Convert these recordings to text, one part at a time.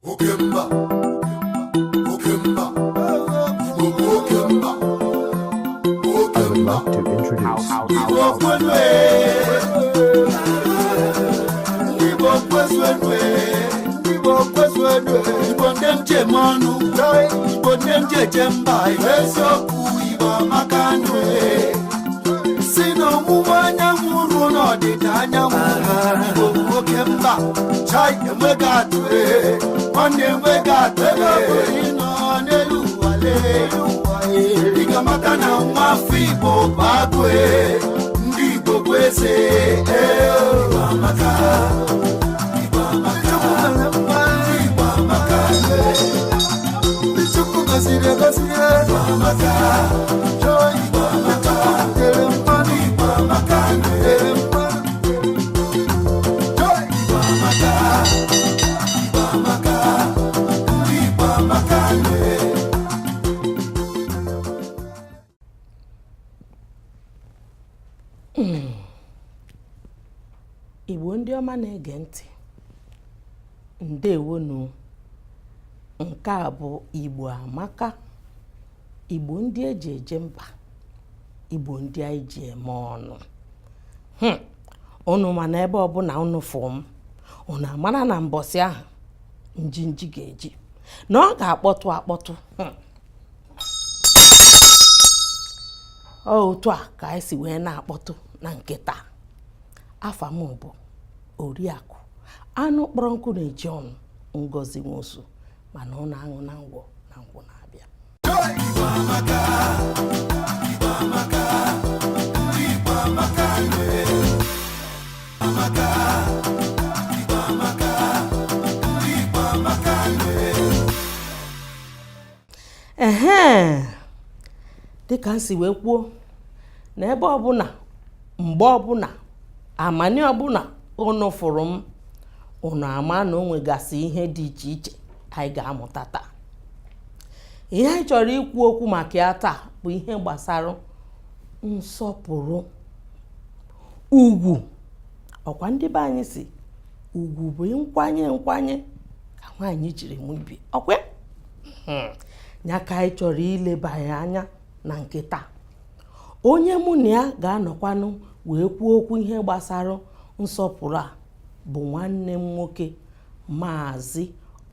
Okemba, Okemba, Okemba, I would like to introduce Ikamaka na mwafibo bagwe ndibo kwese Ibamaka Ibamaka Bichuku kasire Ibamaka Joy Ibamaka Ibamaka Joy Ibamaka Ibamaka Igbo ndị ọma na-ege ntị, ndewonu. Nke a bụ Igbo amaka, Igbo ndị eji eje mba, Igbo ndị anyị ji eme ọnụ. Unu ma na ebe ọbụla unu fụ m, unu amara na mbọsị ahụ njinji ga-eji na ọ ga-akpọtụ akpọtụ. Otu a ka anyị si wee na-akpọtụ na nkịta. Afa m bụ Oriakụ Anụ Kpọrọ Nkụ na-eji ọnụ Ngozi Nwosu, mana ọ na-aṅụ na ngwọ na-abịa. Dịka m si wee kwuo na ebe ọbụla mgbe ọbụla amani ọbụla unu fụrụ m, unu ama na o nwegasị ihe dị iche iche anyị ga-amụta taa. Ihe anyị chọrọ ikwu okwu maka ya taa bụ ihe gbasara nsọpụrụ, ugwu. Ọkwa ndị be anyị si ugwu bụ nkwanye ka nwaanyị jiri mụ ibe. Ọkwa ya ka anyị chọrọ ileba anya na nkịta. Onye mụ na ya ga-anọkwanụ wee kwuo okwu ihe gbasara nsọpụrụ a bụ nwanne m nwoke Maazị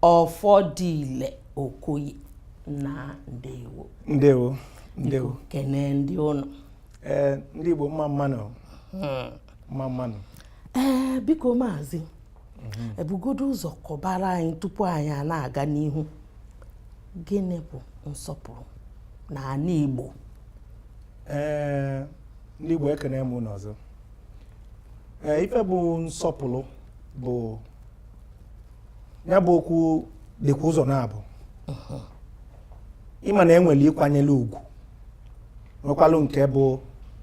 Ọfọdịle Okoye na ndewo kene ndị ụnụ. ndị Igbo mma mmanụ. Biko Maazị, ebugodo ụzọ kọbara anyị tupu anyị a na-aga n'ihu, gịnị bụ nsọpụrụ n'ala Igbo? Ndị Igbo ekene m n'ọzọ. Ife bụ nsọpụrụ bụ ya bụ okwu dịkwa ụzọ na-abụ. Ịma na enwere ịkwanyere ugwu, nwekwalụ nke bụ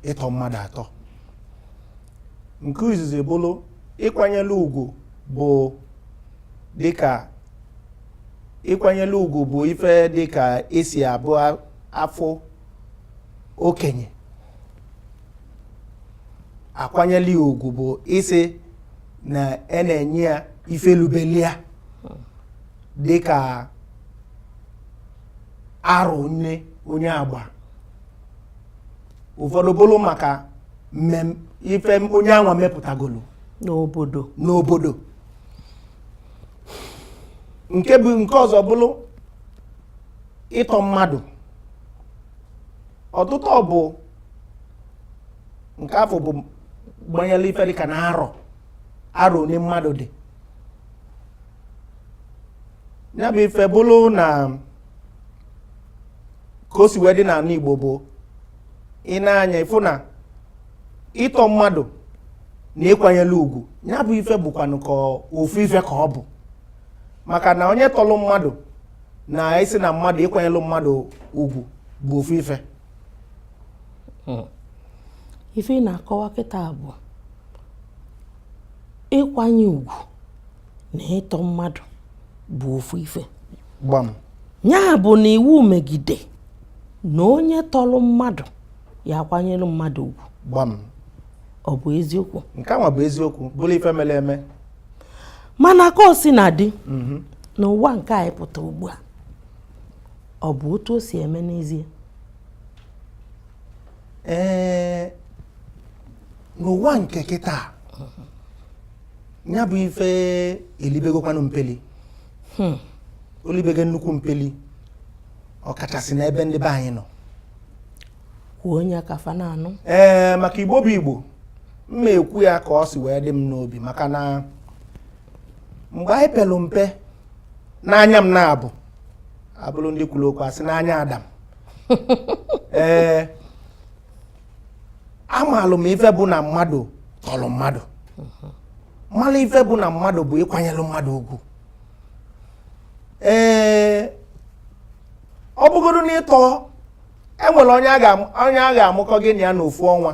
ịtọ mmadụ atọ. Nke izizi bụrụ ịkwanyere ugwu bụ dịka ịkwanyere ugwu bụ ife dịka esi abụ afọ okenye. Akwanyere ugwu bụ isi na na-enye ya ife lubelia dịka arụ nne onye agba. Ụfọdụ bụrụ maka ife onye anwa mepụtagolo n'obodo. Nke ọzọ bụrụ ịtọ mmadụ. Ọtụtụ bụ nke afọ bụ gbanyere ife dịka na arọ onye mmadụ dị. Ya bụ ife bụrụ na ka o si wee dị n'ala Igbo bụ ị na-anya ịfụ na ịtọ mmadụ na ịkwanyere ugwu, ya bụ ife bụkwanụ ka ofu ife ka ọ bụ. Maka na onye tọrọ mmadụ na isi na mmadụ ịkwanyere mmadụ ugwu bụ ofu ife. Ife ị na-akọwa kịta bụ ịkwanye ugwu na ịtọ mmadụ bụ ofu ife. Ya bụ na iwu megide na onye tọrọ mmadụ ya akwanyere mmadụ ugwu. Ọ bụ eziokwu? Nke a bụ eziokwu, bụrụ ife mere eme. Mana ka o si na dị n'ụwa nke anyị pụta ugbu a ọ bụ otu o si eme n'ezie? N'ụwa nke kịta ya bụ ife elibegokwanụ mpeli olibege nnukwu mpeli ọkachasị n'ebe ndị be anyị nọ. Kwuo onye kafa na-anụ. Maka Igbo bụ Igbo mma ekwu ya ka ọ si wee dị m n'obi maka na mgbe anyị pelu mpe n'anya m na-abụ abụrụ ndị kwuru okwu asị n'anya Adam amalụ m ife bụ na mmadụ tọrọ mmadụ mmalụ ife bụ na mmadụ bụ ịkwanyelụ mmadụ ugwu. Ọ bụgodu n'ịtọ enwere onye a ga-amụkọ gị na ya n'ofu ọnwa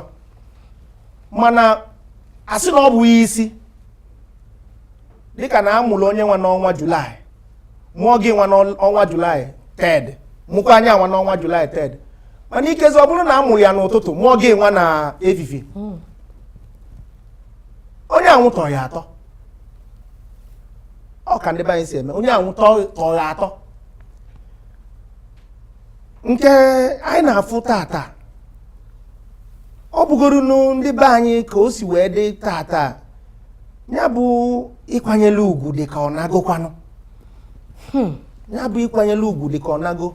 mana asị na ọ bụ isi dịka na amụrụ onye nwa n'ọnwa Julaị mụọ gị nwa n'ọnwa Julaị 3rd mụkwa anya nwa n'ọnwa Julaị 3rd mana ikezi ọ bụrụ na amụrụ ya n'ụtụtụ mụọ gị nwa na efifie onye anwụ tọrọ ya atọ. Ọ ka ndị be anyị si eme onye anwụ tọrọ ya atọ. Nke anyị na-afụ tata ọ bụgoro ndị be anyị ka o si wee dị tata ya bụ ịkwanyere ugwu dị ka ọ nagokwanụ ya bụ ịkwanyere ugwu dị ka ọ nago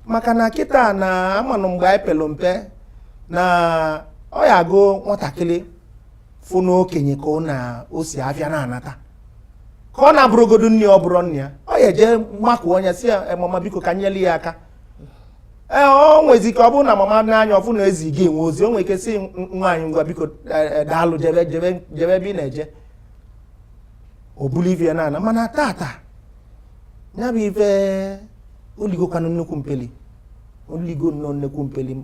maka na kịta na amanụ mgbe anyị pelu mpe na ọ ya agụ nwatakịrị fụ n'okenye ka o si afịa na-anata ka ọ na-abụrụgodo nne ọ bụrụ nne ya ọ ya eje mmakụ onye si ya mama biko ka nyelu ya aka o nwezi ka ọ bụrụ na mama n'anya ọfụ na ezi gị enwe ozi o nwere ike si nwaanyị ngwa biko daalụ jebe ebe ị na-eje o bulu ife na ana mana tata ya bụ ife oligokwanụ nnukwu mpeli oligo nnukwu mpeli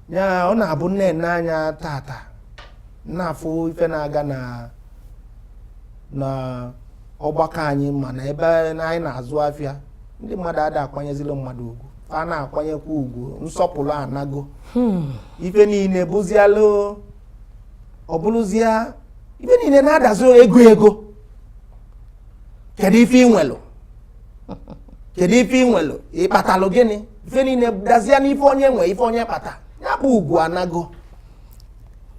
ya ọ na-abụ nne n'anya tata na-afụ ife na-aga na ọgbakọ anyị mana ebe anyị na-azụ afịa ndị mmadụ ada akwanyezila mmadụ ugwu a na-akwanyekwa ugwu nsọpụrụ anago ife niile bụzialụ ọ bụrụzie ife niile na-adazi ego kedu ife ị nwelụ ịkpatalụ gịnị ife niile dazie n'ife onye nwe ife onye kpata ya bụ ugwu anago.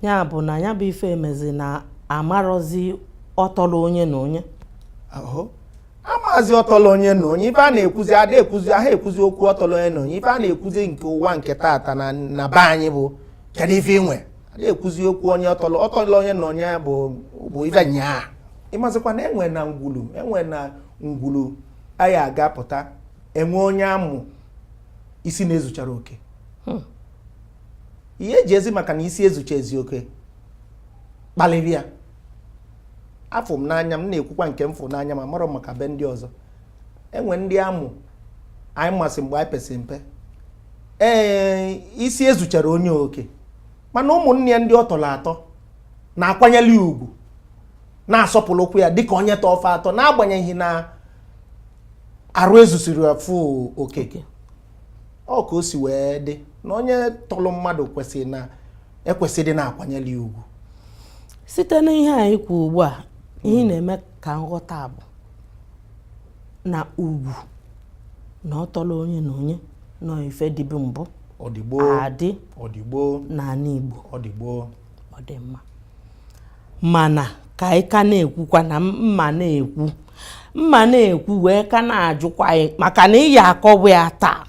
Ya bụ na ya bụ ife emezi na amarọzi ọtọlụ onye na onye amazi ọtọlụ onye na onye ife a na-ekwuzi aha ekwuzi okwu ọtọlụ onye na onye ife a na-ekwuzi nke ụwa nke tata na be anyị bụ kedu ife inwe ada ekwuzi okwu onye ọtọlụ onye na onye bụ ife nyaa ịmazikwa na enwe na ngwulu anyị agapụta enwe onye amụ isi na-ezuchara oke ihe eji ezi maka na isi ezucha ezi oke kpaliri ya afọ m n'anya m na-ekwukwa nke m fụ n'anya ma marọ maka be ndị ọzọ enwe ndị amụ anyị masị mgbe anyị pesi mpe isi ezuchara onye oke mana ụmụnne ya ndị ọ tọrọ atọ na-akwanyere ugwu na-asọpụrụkwa ya dịka onye tọ ofe atọ n'agbanyeghị na arụ ezusiri afụ okeke ọ ka o si wee dị na onye tọrọ mmadụ ekwesịrị na-akwanyere ya ugwu. Site n'ihe anyị kwu ugbu a ihe na-eme ka nghọta bụ na ugwu na ọtọrọ onye na onye nọ ife dịbụ mbụ adị n'ala Igbo ọ dị mma mana ka anyị ka na-ekwukwa na mma na-ekwu wee ka na-ajụkwa anyị maka na ị ya akọwa ya taa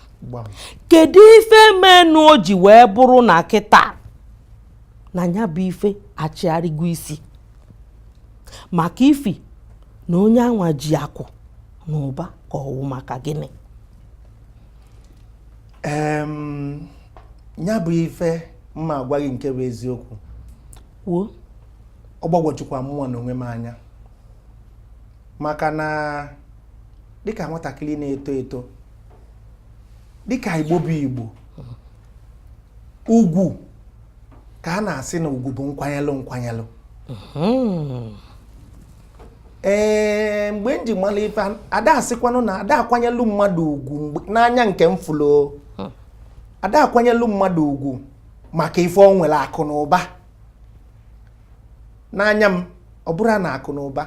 kedu ife menụ o ji wee bụrụ na kịta na ya bụ ife achịgharịgo isi maka ifi na onye anwa ji akụ na ụba ka ọwụ maka gịnị? Ya bụ ife mma agwa gị nke bụ eziokwu kwuo ọ gbagwojukwa mmụọ na onwe m anya maka na dịka nwatakịrị na-eto eto dịka Igbo bụ Igbo ugwu ka a na-asị na ugwu bụ nkwanyelụ mgbe m ji mara ife ada asịkwanụ na ada akwanyelụ mmadụ ugwu n'anya nke m fụlụ ada akwanyelụ mmadụ ugwu maka ife o nwere akụ na ụba n'anya m ọ bụrụ na akụ na ụba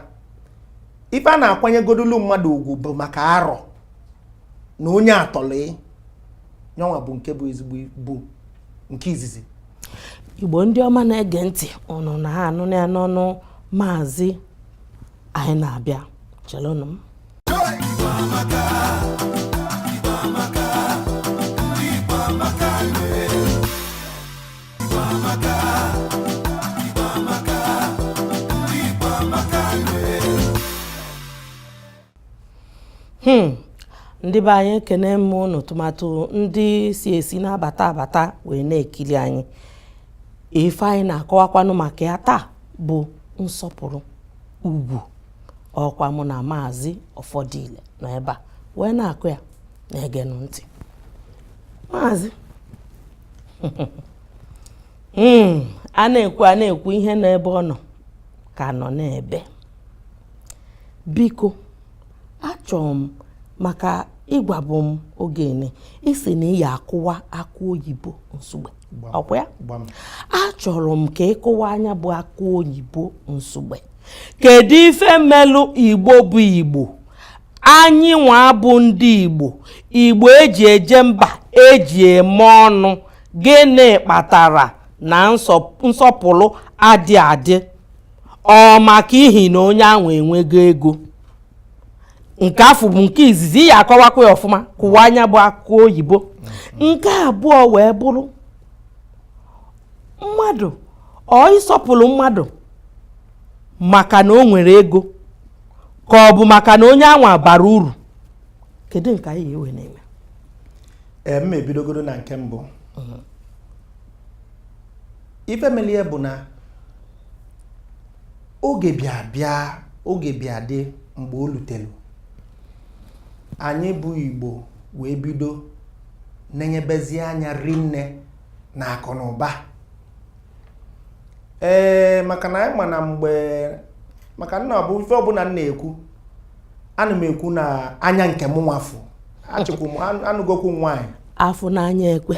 ife a na-akwanyegodulu mmadụ ugwu bụ maka arọ na onye atọlị nyanwa bụ nke bụ ezigbo bụ nke izizi. Igbo ndị ọma na-ege ntị ụnụ na ha anụ ya n'ọnụ maazị anyị na-abịa chelụnụ m. Ndị be anyị ekene m ụnụ tụmatụ ndị si esi na-abata wee na-ekiri anyị. Ife anyị na-akọwakwanụ maka ya taa bụ nsọpụrụ ugwu. Ọkwa mụ na maazị Ọfọdịle nọ ebe a wee na-akụ ya na-egenụ ntị. Maazị a na-ekwu ihe n'ebe ọ nọ ka nọ n'ebe. Biko achọrọ m maka ịgwabụ m ogene isi na ya akụwa akụ oyibo nsugbe. Ọkwa ya? Achọrọ m ka ịkụwa anya bụ akụ oyibo nsugbe. Kedu ife mmelụ Igbo bụ Igbo? Anyị nwa bụ ndị Igbo eji eje mba, eji eme ọnụ. Gịnị kpatara na nsọpụrụ adị? Ọ maka ihi na onye ahụ enwego ego? Nke afọ bụ nke izizi ya akọwakwa ya ọfụma, kụwa anya bụ akụ oyibo. Nke abụọ wee bụrụ mmadụ ịsọpụrụ mmadụ maka na o nwere ego ka ọ bụ maka na onye anwa bara uru. Kedu nke anyị ewe na-eme? M ebidogoro na nke mbụ. Ife melie bụ na oge bịa dị mgbe o lutelu anyị bụ Igbo wee bido na-enyebezi anya rinne na akụ na ụba. Maka na anyị ma na mgbe maka nna bụ ife ọbụla m na-ekwu ana m ekwu na anya nke m nwafụ achịkwu m anụgokwu nwaanyị afụ n'anya ekwe.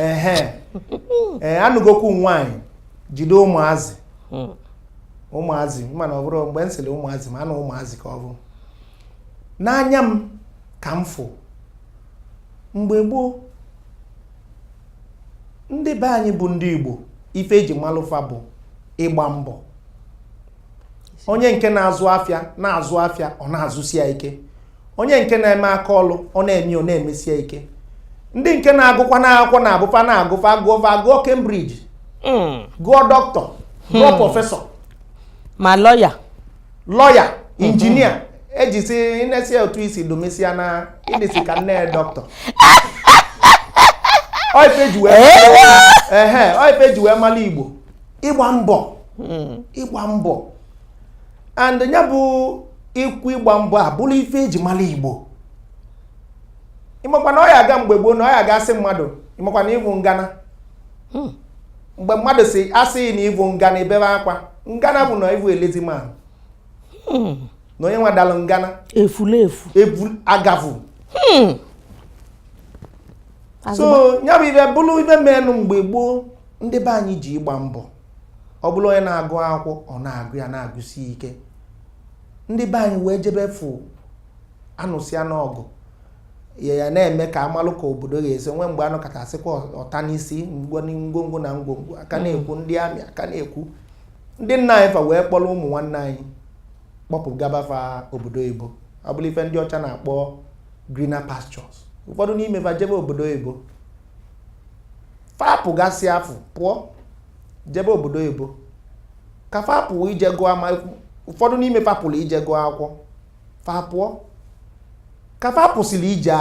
Anụgokwu nwaanyị jide ụmụazị mana ọ bụrụ mgbe m sịrị ụmụazị ma anụ ụmụazị ka ọ bụ n'anya m ka m fụ. Mgbe gboo ndị be anyị bụ ndị Igbo ife eji malụfa bụ ịgba mbọ. Onye nke na-azụ afịa ọ na-azụsia ike. Onye nke na-eme aka ọlụ ọ na-emesia ike. Ndị nke na-agụkwa n'akwụkwọ na-abụfa gụọ Cambridge, gụọ dọkịta, gụọ prọfesọ, ma lọya, injinia. Ejisi inesi otu isi domesia na idisi ka nne dọkịta. Oife ji wee mala Igbo ịgba mbọ. And ya bụ ikwu ịgba mbọ a bụrụ ife eji mala Igbo. Ịmakwa na ọ ya aga mgbe gboo na ọ ya ga-asị mmadụ ịmakwa na ịvụ ngana. Mgbe mmadụ si asị na ịvụ ngana ebebe akwa. Ngana bụ na ịvụ eleziman. Na onye nwa dalụ ngana efu agavụ. So ya bụ ife bụrụ ife menụ mgbe gboo ndị be anyị ji ịgba mbọ. Ọ bụrụ onye na-agụ akwụkwọ ọ na-agụ ya na-agụsi ike. Ndị be anyị wee jebe fụ anụsịa n'ọgụ ya na-eme ka amalụ ka obodo ga-esi nwe mgbe anọkọtasịkwa ọta n'isi ngwongwo na ngwongwo aka na-ekwu ndị amị aka na-ekwu ndị nna anyị fa wee kpọrọ ụmụ nwanne anyị kpọpụ gabafa obodo oyibo. Ọ bụrụ ife ndị ọcha na-akpọ greener pastures. Ụfọdụ n'ime fa jebe obodo oyibo fapụ gasị afụ pụọ jebe obodo oyibo ka fapụ ije gụọ ma ụfọdụ n'ime fapụrụ ije gụọ akwụkwọ fa pụọ ka fapụsịrị ije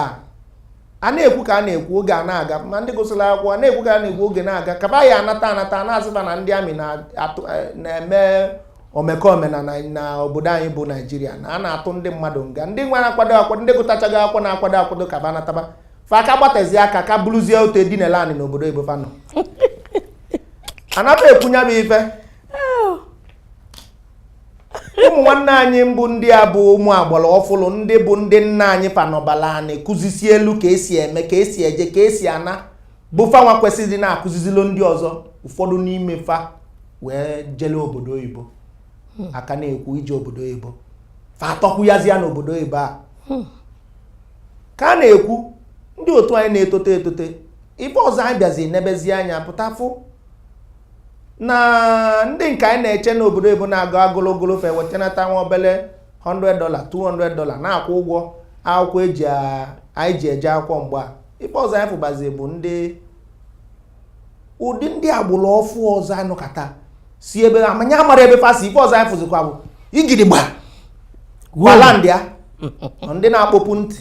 a na-ekwu ka a na-ekwu oge a na-aga ma ndị gụsịrị akwụkwọ na-ekwu ka a na-ekwu oge na-aga ka ba ya anata na-asịba na ndị amị na-eme omekome na obodo anyị bụ Naijiria na a na-atụ ndị mmadụ nga ndị nwa na-akwado ndị gụtachaghị akwụkwọ na-akwado ka ba nataba fa aka gbatezi aka ka bụrụzie otu edinelani n'obodo Igbo fa nọ. Anata ekwunya bụ ife ụmụ nwanne anyị mbụ ndị a bụ ụmụ agbara ọfụlụ ndị bụ ndị nna anyị panọbala anyị kụzisi elu ka esi eme ka esi eje ka esi ana bụ fanwa kwesịrị na-akụzizilo ndị ọzọ. Ụfọdụ n'ime fa wee jele obodo oyibo aka na-ekwu ije obodo oyibo fa atọkwụyazi ya n'obodo ebe a ka a na-ekwu ndị otu anyị na-etote ife ọzọ anyị bịazi nebezi anya pụtafụ na ndị nke anyị na-eche n'obodo ebo na-agụ agologolo fe wetanata nwa obele $100 $200 na-akwụ ụgwọ akwụkwọ anyị ji eje akwụkwọ mgbe a ife ọzọ anyị fụbazi bụ ụdị ndị agbụrụ ọfụ ọzọ anụkata si ebe amanya amara ebe fasi ife ọzọ anyị fụzikwa bụ igidigba gwalandị a ndị na-akpọpụ ntị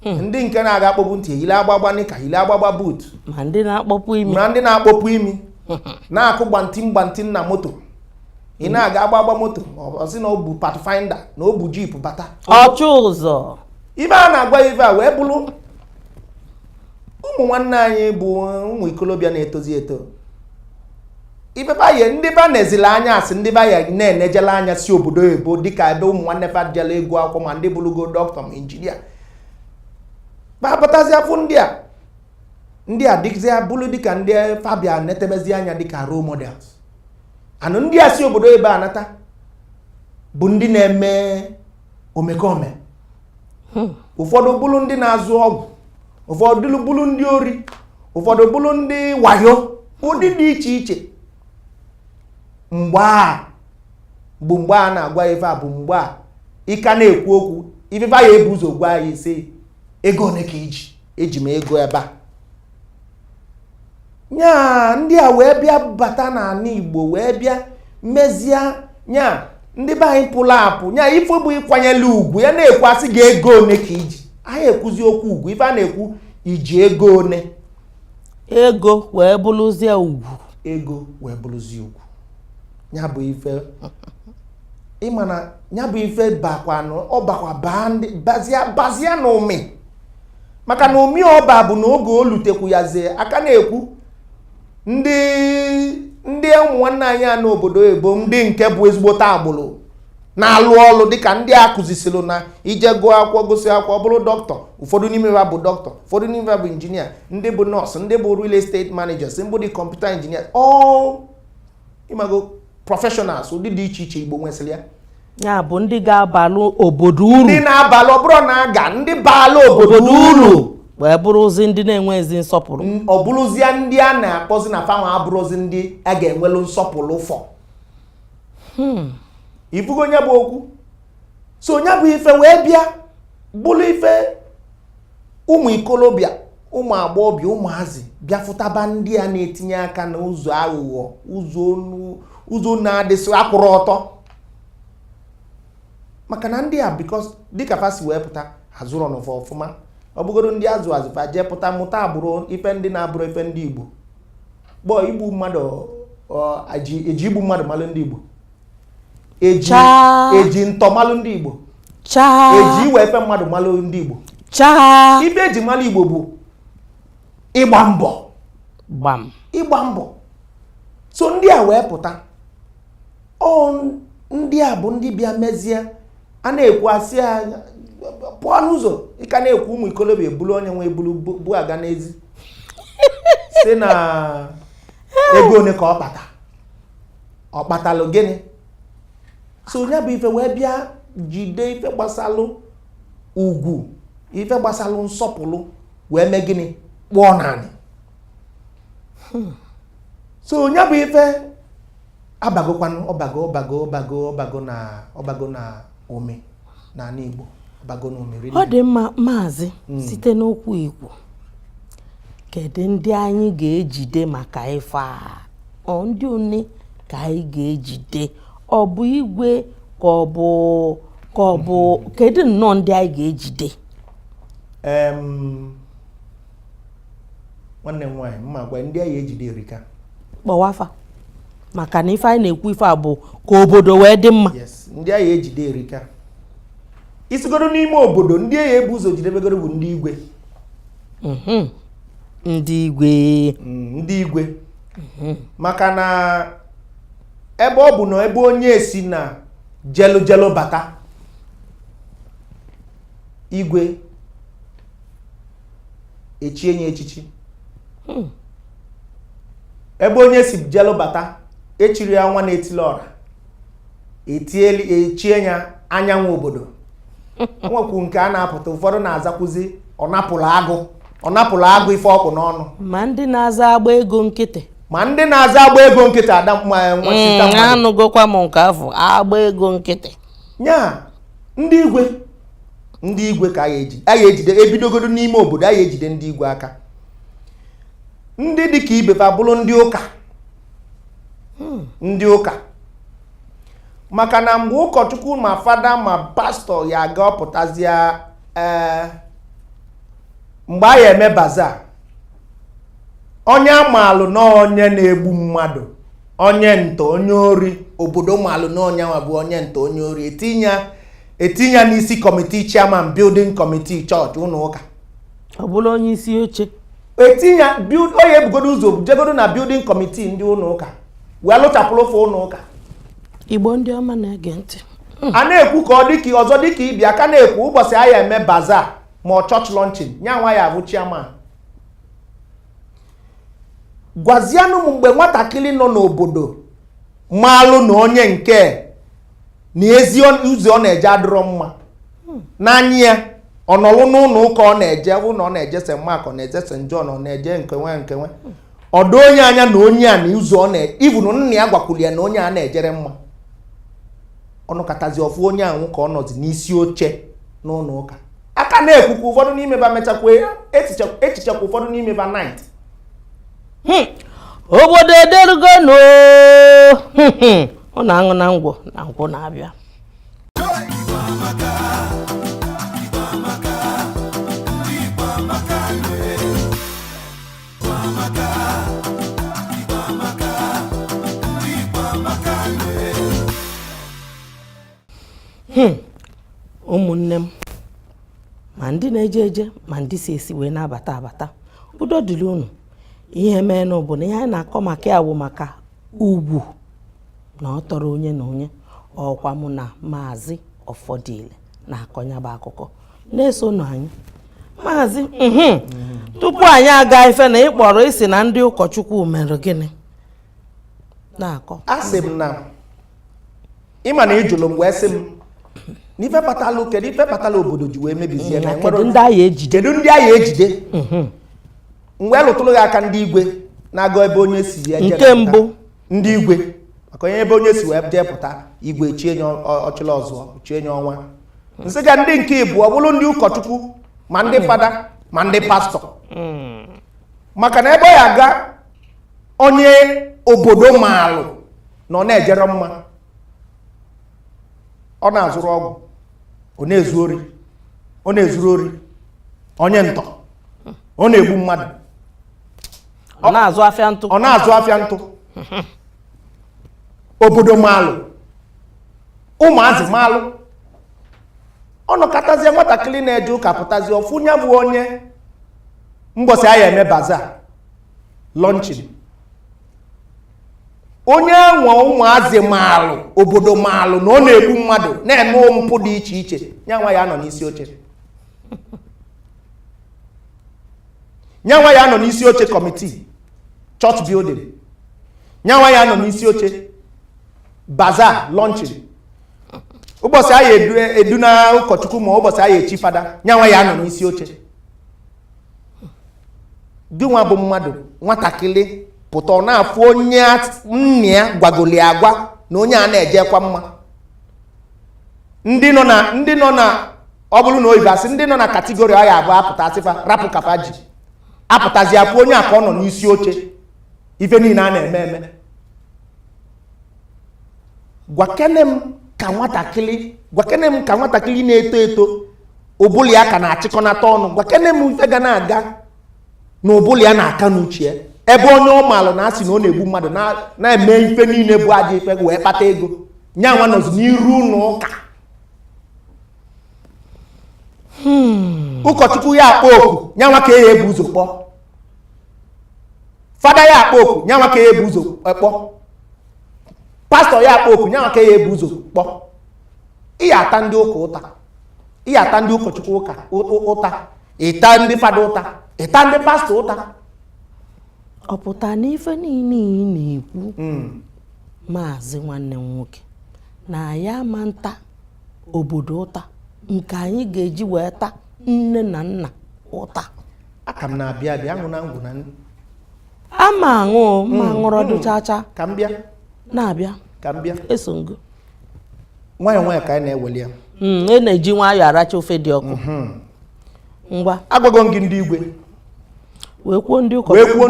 ndị nke na-aga akpọpụ ntị eyile agbagba nika yile agbagba boot ma ndị na-akpọpụ imi na-akụ gbanti na moto ị na-aga agbagba moto ọsị na obu Pathfinder na obu Jeep bata ọchụ ụzọ ibe a na-agwa ife a wee bụrụ ụmụ nwanne anyị bụ ụmụ ikolobịa na-etozi eto ibe baye ndị ba na-ezila anya asị ndị baya na-enejela anya si obodo ebo dịka ebe ụmụ nwanne fadjela ego akwụkwọ ma ndị bụrụgo dọkịta ma injinia babatazi afụ ndị a dịkzia bụrụ dịka ndị fabia netebezi anya dịka role models anụ ndị a si obodo ebe anata bụ ndị na-eme omekome ụfọdụ bụrụ ndị na-azụ ọgwụ ụfọdụ bụrụ ndị ori ụfọdụ bụrụ ndị wayo ụdị dị iche iche mgbe a na-agwa ife a bụ mgbe a ịka na-ekwu okwu ife ya ebu ụzọ gwa ya ise ego one ka eji m ego ebe a nya ndị a wee bịa bata n'ala Igbo wee bịa mezie nya ndị be anyị pụrụ apụ nya ife bụ ịkwanyere ugwu ya na-ekwasị gị ego one ka iji anyị ekwuzi okwu ugwu ife a na-ekwu iji ego one ego wee bụrụzie ugwu ugwu nya bụ ife ịma na nya bụ ife bakwanụ ọ bakwa baa ndị bazia na ụmị maka na ụmị ọba bụ na oge olutekwu yazie aka na-ekwu ndị ụmụ nwanne anyị a n'obodo ebo ndị nke bụ ezigbote agbụrụ na-alụ ọlụ dịka ndị a kụzisiri na ije gụọ akwụkwọ gosi akwụkwọ bụrụ dọkịta ụfọdụ n'ime ha bụ dọkịta ụfọdụ n'ime ha bụ injinia ndị bụ nọọsụ ndị bụ real estate managers ndị bụ dị kọmputa injinia ịmago professionals ụdị dị iche iche Igbo nwesịrị ya bụ ndị ga-abalụ obodo uru ndị na-abalụ ọ bụrụ na aga ndị baala obodo uru wee bụrụzi ndị na-enwezi nsọpụrụ ọ bụrụzie ndị a na-akpọzi na fanwa abụrụzi ndị a ga-enwelu nsọpụrụ fọ ifugo onye bụ okwu so onye bụ ife wee bịa bụrụ ife ụmụ ikolobịa ụmụ agbọghọbịa ụmụazị bịa fụtaba ndị a na-etinye aka n'ụzọ aghụghọ ụzọ na-adịsị akwụrụ ọtọ maka na ndị a bikos dịka fasi wee pụta azụrụ n'ụfọ ọfụma ọ bụgoro ndị azụ fa jee pụta mụta agbụrụ ife ndị na-abụrụ ife ndị Igbo gbọọ igbu mmadụ eji igbu mmadụ malụ ndị Igbo eji ntọ malụ ndị Igbo eji iwe efe mmadụ malụ ndị Igbo ife eji malụ Igbo bụ ịgba mbọ so ndị a wee pụta ndị a bụ ndị bịa mezie a na-ekwu asị anya pụọ n'ụzọ ịka na-ekwu ụmụ ikolobịa ebulu onye nwe ebulu bụ aga n'ezi si na ego one ka ọ kpatalụ gịnị so onye bụ ife wee bịa jide ife gbasalụ ugwu ife gbasalụ nsọpụrụ wee mee gịnị kpụọ naanị so onye bụ ife abagokwanụ ọbago na ome n'ala Igbo ọ dị mma maazị site n'okwu Igbo kedu ndị anyị ga-ejide maka ife a ndị one ka anyị ga-ejide ọ bụ igwe ka ọ bụ kedu nnọọ ndị anyị ga-ejide nwanne m nwaanyị mma gwa ndị anyị ejide erika kpọwafa maka na ife anyị na-ekwu ife a bụ ka obodo wee dị mma yes ndị anyị ejide erika isigoro n'ime obodo ndị eyi ebu ụzọ jidebegoro bụ ndị igwe ndị igwe maka na ebe ọ bụ na ebe onye si na jelu bata igwe echie nye echichi ebe onye si jelu bata echiri ya nwa na-etili ọra echie ya anyanwụ obodo nwekwu nke a na-apụta ụfọdụ na-azakwuzi ọ napụrụ agụ ife ọkụ n'ọnụ ma ndị na-aza agba ego nkịtị ada anụgokwa m nke afọ agba ego nkịtị nya ndị igwe ka a ejide ebidogodo n'ime obodo a ejide ndị igwe aka ndị dịka ibefa bụrụ ndị ụka maka na mgbe ụkọchukwu ma fada ma pastọ ya aga ọpụtazịa mgbe a ya eme baza onye amaalụ na onye na-egbu mmadụ onye nto onye ori obodo maalụ na onye nwa bụ onye nto onye ori etinye n'isi kọmitii chairman building committee chọọchị ụlọ ụka ọ bụla onye isi oche etinye onye ebugodo ụzọ jegodo na building committee ndị ụlọ ụka wee lụchapụrụ ofe ụlọ ụka Igbo ndị ọma na-ege ntị a na-ekwu ka ọ dịka ọzọ dịka ibia ka na-ekwu ụbọchị ahịa eme baza ma ọ chọọchị lọnchin nya nwa ya bụ chairman gwazianụ m mgbe nwatakịrị nọ n'obodo maalụ na onye nke na ezi ụzọ ọ na-eje adịrọ mma n'anya ya ọ nọrụ n'ụlọ ụka ọ na-eje ụlọ ọ na-eje St. Mark ọ na-eje St. John ọ na-eje nkenwe ọdụ onye anya na onye a na ụzọ ọ na-ibunu nna ya gwakwuru ya na onye a na-ejere mma ọnụkatazi ọfụ onye ahụ ka ọ nọzi n'isi oche n'ụlọ ụka aka na-ekwukwa ụfọdụ n'ime ba mechakwa echichakwa ụfọdụ n'ime ba night obodo ederugo no ọ na-aṅụ na ngwọ na nkwụ na-abịa ụmụnne m ma ndị na-eje eje ma ndị si esi wee na-abata udo dịrị unu ihe mee na bụ na ihe anyị na-akọ maka ya bụ maka ugwu na ọ tọrọ onye na onye ọkwa mụ na maazị Ọfọdịle na-akọnya bụ akụkọ na-esonụ anyị maazị tupu anyị aga ife na ịkpọrọ isi na ndị ụkọchukwu mere gịnị na-akọ asị m na ịma na ịjụrụ m wee sị m n'ife kpatala kedu ife kpatala obodo ji wee mebizie na kedu ndị agha ejide mgbe lụtụrụ gị aka ndị igwe na-aga ebe onye si ya nke mbụ ndị igwe maka onye ebe onye si wee jee pụta igwe chie nye ọchịla ọzọ chie nye ọnwa nsị ga ndị nke ịbụ ọ bụrụ ndị ụkọchukwu ma ndị fada ma ndị pastọ maka na ebe ya aga onye obodo maalụ na ọ na-ejere mma ọ na-azụrụ ọgwụ ọ na-ezuru ori onye ntọ ọ na-egbu mmadụ ọ na-azụ afịa ntụ obodo maalụ ụmụazị maalụ ọ nọkọtazie nwatakịrị na-eje ụka pụtazie ọfụnya bụ onye mbọsị ahịa eme baza lọnchin onye nwe ụmụazị maalụ obodo maalụ na ọ na-egbu mmadụ na-eme mpụ dị iche iche nyanwa ya nọ n'isi oche nyanwa ya nọ n'isi oche kọmitii church building nyanwa ya nọ n'isi oche baza lọnchin ụbọchị ahịa edu na ụkọchukwu ma ụbọchị ahịa echi fada nyanwa ya nọ n'isi oche gị nwa bụ mmadụ nwatakịrị pụta ọ na-afụ onye nna ya gwagoli agwa na onye a na-ejekwa mma ndị nọ na ọ bụrụ na oyibo asị ndị nọ na kategori ọ ya abụọ apụta asịfa rapụ kafa ji apụtazi afụ onye a ka ọ nọ n'isi oche ife niile a na-eme eme gwakene m ka nwatakịrị na-eto eto ụbụlụ ya ka na-achịkọnata ọnụ gwakene m ife ga na-aga na ụbụlụ ya na-aka n'uche ebe onye ọ maalụ na-asị na ọ na-egbu mmadụ na-eme ife niile bụ ajọ ife wee kpata ego nyanwa nọzi n'iru ụlọ ụka ụkọchukwu ya akpọ oku nyanwa ka ya ebu ụzọ kpọọ fada ya akpọ oku nyanwa ka ya ebu ụzọ kpọọ pastọ ya akpọ oku nyanwa ka ya ebu ụzọ kpọọ ịya ata ndị ụka ụta ịya ata ndị ụkọchukwu ụta ịta ndị fada ụta ịta ndị pastọ ụta ọ pụta n'ife niile ị na-ekwu maazị nwanne m nwoke na ya ma nta obodo ụta nke anyị ga-eji wee taa nne na nna ụta. Aka m na-abịa abịa aṅụ na ngwụ na nri. Ama aṅụ ma ṅụrụ ọdụchacha. Ka m bịa. Na-abịa. Ka m bịa. Eso ngo. Nwayọ ka anyị na-eweli ya. E na-eji nwayọ aracha ofe dị ọkụ. Ngwa. Agwago m gị ndị igwe. Wee kwuo ndị ụka. Wee kwuo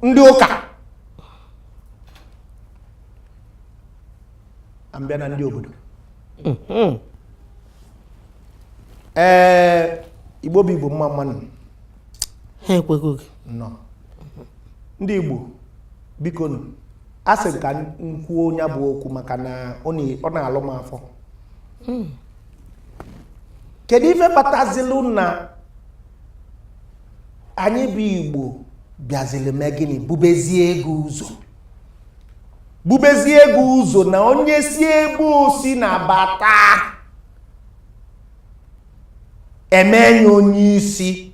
ndị ụka. Ambịa na ndị obodo. Igbo bụ Igbo mma mmanụ. Ha ekwego gị. Nọ. Ndị Igbo biko nụ asị ka m kwuo onye bụ okwu maka na ọ na-alụ m afọ. Kedu ife kpatazilu na anyị bụ Igbo bịazili mee gịnị bubezie ego ụzọ? Bubezie ego ụzọ na onye si ebe osi na-abata emenye onye isi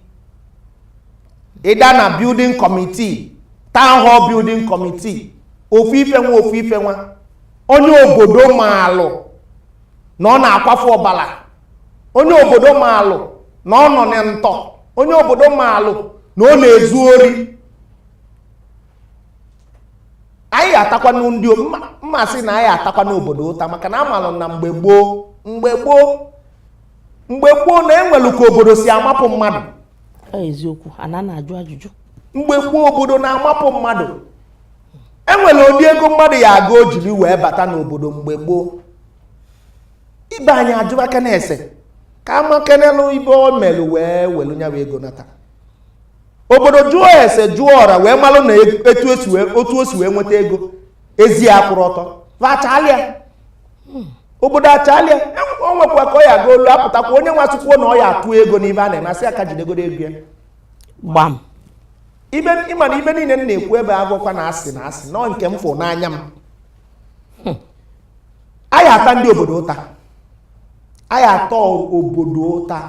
ịda na building committee, town hall building committee, ofu ife nwa onye obodo maalụ na ọ na-akwafu ọbala, onye obodo maalụ na ọ nọ na ntọ, onye obodo maalụ na ọ na-ezu ori. Anyị atakwa ndị mmasị na anyị atakwa n'obodo ụta maka na amalụ na mgbe gboo na enwelu ka obodo si amapụ mmadụ. Eziokwu, ana na-ajụ ajụjụ. Mgbe gboo obodo na-amapụ mmadụ, enwere ụdị ego mmadụ ya aga o jiri wee bata n'obodo mgbe gboo. Ibe anyị ajụba kenese ka amakenelu ibe o melu wee welu nyawa ego nata. Obodo jụọ ese jụọ ọra wee malụ na otu o si wee nweta ego ezi akwụrụ ọtọ vachalia. Obodo achalia o nwekwa ka ọ ya ga olu apụtakwa onye nwasịkwuo na ọ ya atụ ego n'ibe a na-emasị aka jidegodo ego ya gbam. Ịma na ibe niile m na-ekwu ebe agwọkwa na asị nọ nke m fụ n'anya m. Anyị ata ndị obodo ụta. Anyị atọ obodo ụta